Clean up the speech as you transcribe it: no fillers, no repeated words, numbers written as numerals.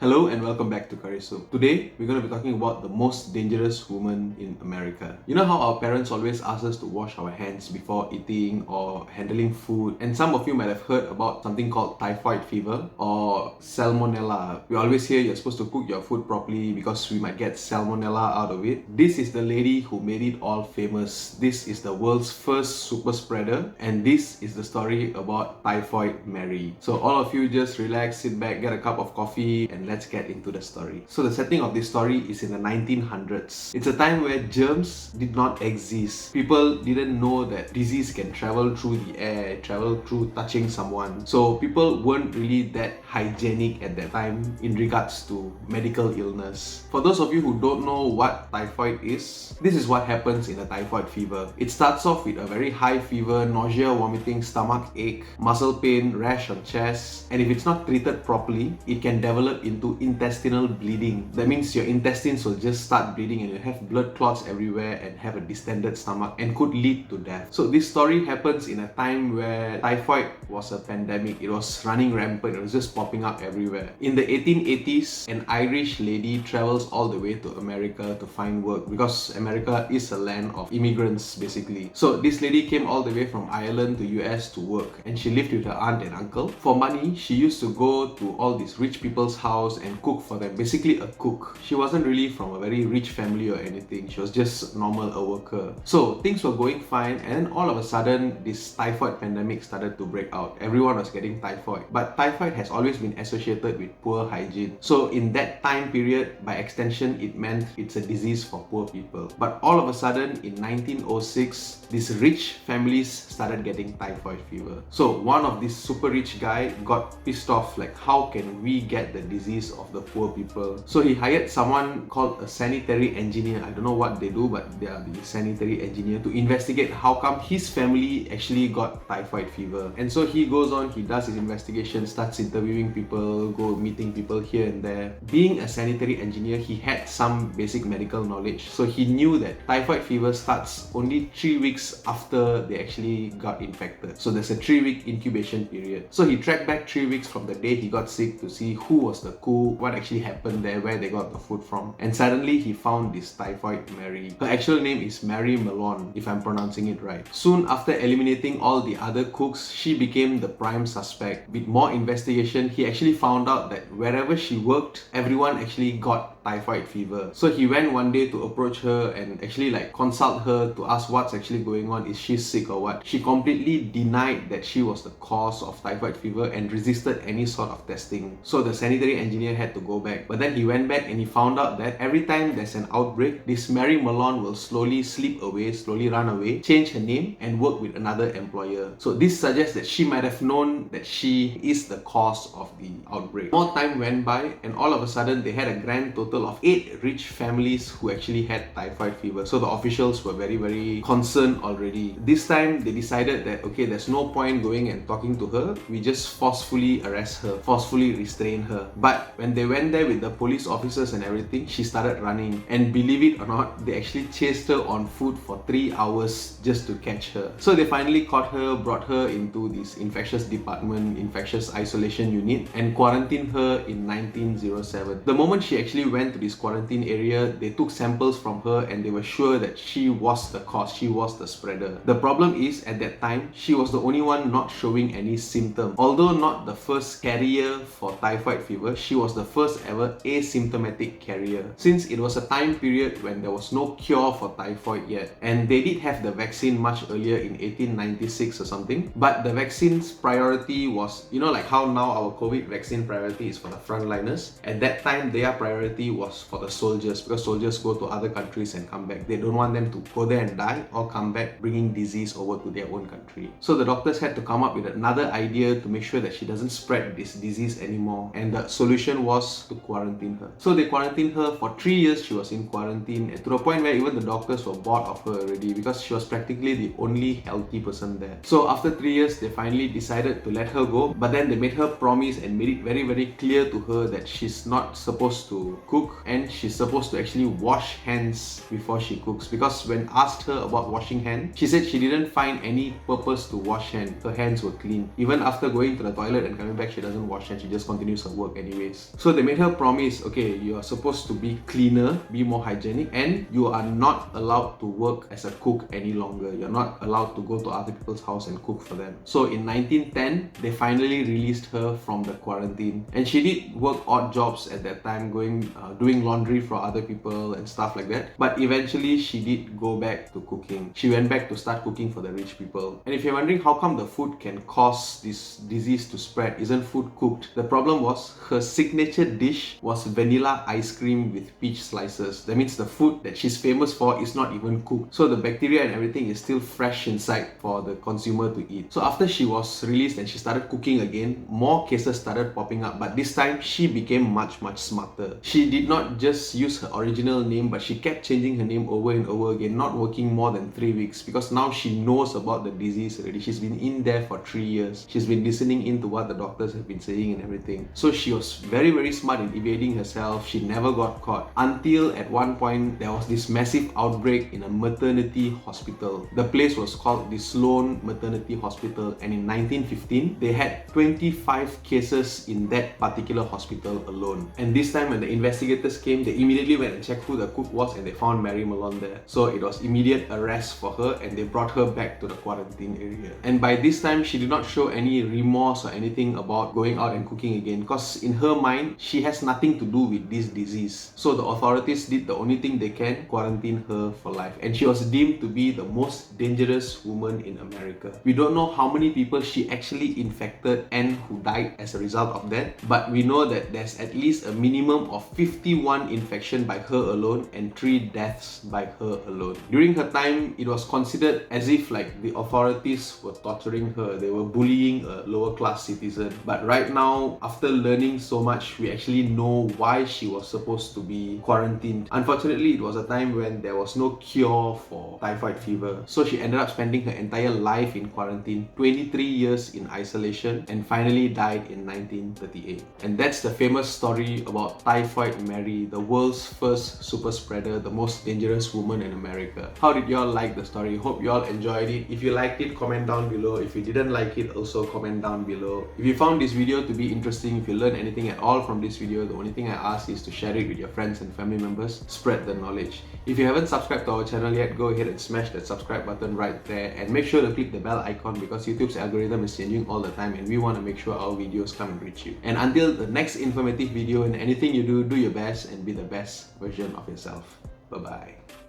Hello and welcome back to Curry Soup. Today, we're going to be talking about the most dangerous woman in America. You know how our parents always ask us to wash our hands before eating or handling food? And some of you might have heard about something called typhoid fever or salmonella. We always hear you're supposed to cook your food properly because we might get salmonella out of it. This is the lady who made it all famous. This is the world's first super spreader, and this is the story about Typhoid Mary. So all of you just relax, sit back, get a cup of coffee, and let's get into the story. So the setting of this story is in the 1900s. It's a time where germs did not exist. People didn't know that disease can travel through the air, travel through touching someone. So people weren't really that hygienic at that time in regards to medical illness. For those of you who don't know what typhoid is, this is what happens in a typhoid fever. It starts off with a very high fever, nausea, vomiting, stomach ache, muscle pain, rash on chest, and if it's not treated properly, it can develop into intestinal bleeding. That means your intestines will just start bleeding and you have blood clots everywhere and have a distended stomach and could lead to death. So this story happens in a time where typhoid was a pandemic. It was running rampant. It was just popping up everywhere. In the 1880s, an Irish lady travels all the way to America to find work because America is a land of immigrants basically. So this lady came all the way from Ireland to US to work, and she lived with her aunt and uncle. For money, she used to go to all these rich people's house and cook for them, basically a cook. She wasn't really from a very rich family or anything. She was just normal, a worker. So things were going fine, and then all of a sudden this typhoid pandemic started to break out. Everyone was getting typhoid, but typhoid has always been associated with poor hygiene. So in that time period, by extension, it meant it's a disease for poor people. But all of a sudden in 1906, these rich families started getting typhoid fever. So one of these super rich guy got pissed off, like, how can we get the disease of the poor people? So he hired someone called a sanitary engineer. I don't know what they do, but they are the sanitary engineer, to investigate how come his family actually got typhoid fever. And so he goes on, he does his investigation, starts interviewing people, go meeting people here and there. Being a sanitary engineer, he had some basic medical knowledge. So he knew that typhoid fever starts only 3 weeks after they actually got infected. So there's a 3-week incubation period. So he tracked back 3 weeks from the day he got sick to see who was the cook, what actually happened there, where they got the food from. And suddenly he found this Typhoid Mary. Her actual name is Mary Mallon, if I'm pronouncing it right. Soon after eliminating all the other cooks, she became the prime suspect. With more investigation, he actually found out that wherever she worked, everyone actually got typhoid fever. So he went one day to approach her and actually consult her to ask what's actually going on. Is she sick or what? She completely denied that she was the cause of typhoid fever and resisted any sort of testing. So the sanitary engineer had to go back. But then he went back and he found out that every time there's an outbreak, this Mary Mallon will slowly slip away, slowly run away, change her name and work with another employer. So this suggests that she might have known that she is the cause of the outbreak. More time went by and all of a sudden they had a grand total of 8 rich families who actually had typhoid fever. So the officials were very concerned already. This time they decided that, okay, there's no point going and talking to her. We just forcefully arrest her, forcefully restrain her. But when they went there with the police officers and everything, she started running. And believe it or not, they actually chased her on foot for 3 hours just to catch her. So they finally caught her, brought her into this infectious department, infectious isolation unit, and quarantined her in 1907. The moment she actually went to this quarantine area, they took samples from her and they were sure that she was the cause, she was the spreader. The problem is, at that time, she was the only one not showing any symptom. Although not the first carrier for typhoid fever, she was the first ever asymptomatic carrier. Since it was a time period when there was no cure for typhoid yet, and they did have the vaccine much earlier in 1896 or something, but the vaccine's priority was, like how now our COVID vaccine priority is for the frontliners. At that time, their priority was for the soldiers, because soldiers go to other countries and come back. They don't want them to go there and die or come back bringing disease over to their own country. So the doctors had to come up with another idea to make sure that she doesn't spread this disease anymore, and the solution was to quarantine quarantine her. So they quarantined her for 3 years. She was in quarantine, and to the point where even the doctors were bored of her already because she was practically the only healthy person there. So after 3 years, they finally decided to let her go, but then they made her promise and made it very, very clear to her that she's not supposed to cook and she's supposed to actually wash hands before she cooks, because when asked her about washing hands, she said she didn't find any purpose to wash hands. Her hands were clean. Even after going to the toilet and coming back, she doesn't wash hands. She just continues her work anyways. So they made her promise, okay, you are supposed to be cleaner, be more hygienic, and you are not allowed to work as a cook any longer. You're not allowed to go to other people's house and cook for them. So in 1910, they finally released her from the quarantine, and she did work odd jobs at that time, doing laundry for other people and stuff like that. But eventually, she did go back to cooking. She went back to start cooking for the rich people. And if you're wondering how come the food can cause this disease to spread, isn't food cooked? The problem was her signature dish was vanilla ice cream with peach slices. That means the food that she's famous for is not even cooked. So the bacteria and everything is still fresh inside for the consumer to eat. So after she was released and she started cooking again, more cases started popping up, but this time she became much smarter. She did not just use her original name, but she kept changing her name over and over again, not working more than 3 weeks, because now she knows about the disease already. She's been in there for 3 years. She's been listening into what the doctors have been saying and everything. So she was very, very smart in evading herself. She never got caught, until at one point there was this massive outbreak in a maternity hospital. The place was called the Sloan Maternity Hospital, and in 1915 they had 25 cases in that particular hospital alone. And this time when the investigators came, they immediately went and checked who the cook was, and they found Mary Mallon there. So it was immediate arrest for her, and they brought her back to the quarantine area. And by this time, she did not show any remorse or anything about going out and cooking again, because in her mind, she has nothing to do with this disease. So the authorities did the only thing they can, quarantine her for life. And she was deemed to be the most dangerous woman in America. We don't know how many people she actually infected and who died as a result of that, but we know that there's at least a minimum of 51 infections by her alone and 3 deaths by her alone. During her time, it was considered as if like the authorities were torturing her. They were bullying a lower class citizen. But right now, after learning so much, we actually know why she was supposed to be quarantined. Unfortunately, it was a time when there was no cure for typhoid fever. So she ended up spending her entire life in quarantine, 23 years in isolation, and finally died in 1938. And that's the famous story about Typhoid Mary, the world's first super spreader, the most dangerous woman in America. How did y'all like the story? Hope y'all enjoyed it. If you liked it, comment down below. If you didn't like it, also comment down below. If you found this video to be interesting, if you learned anything at all from this video, the only thing I ask is to share it with your friends and family members. Spread the knowledge. If you haven't subscribed to our channel yet, go ahead and smash that subscribe button right there, and make sure to click the bell icon, because YouTube's algorithm is changing all the time and we want to make sure our videos come and reach you. And until the next informative video, and anything you do, do your best and be the best version of yourself. Bye bye.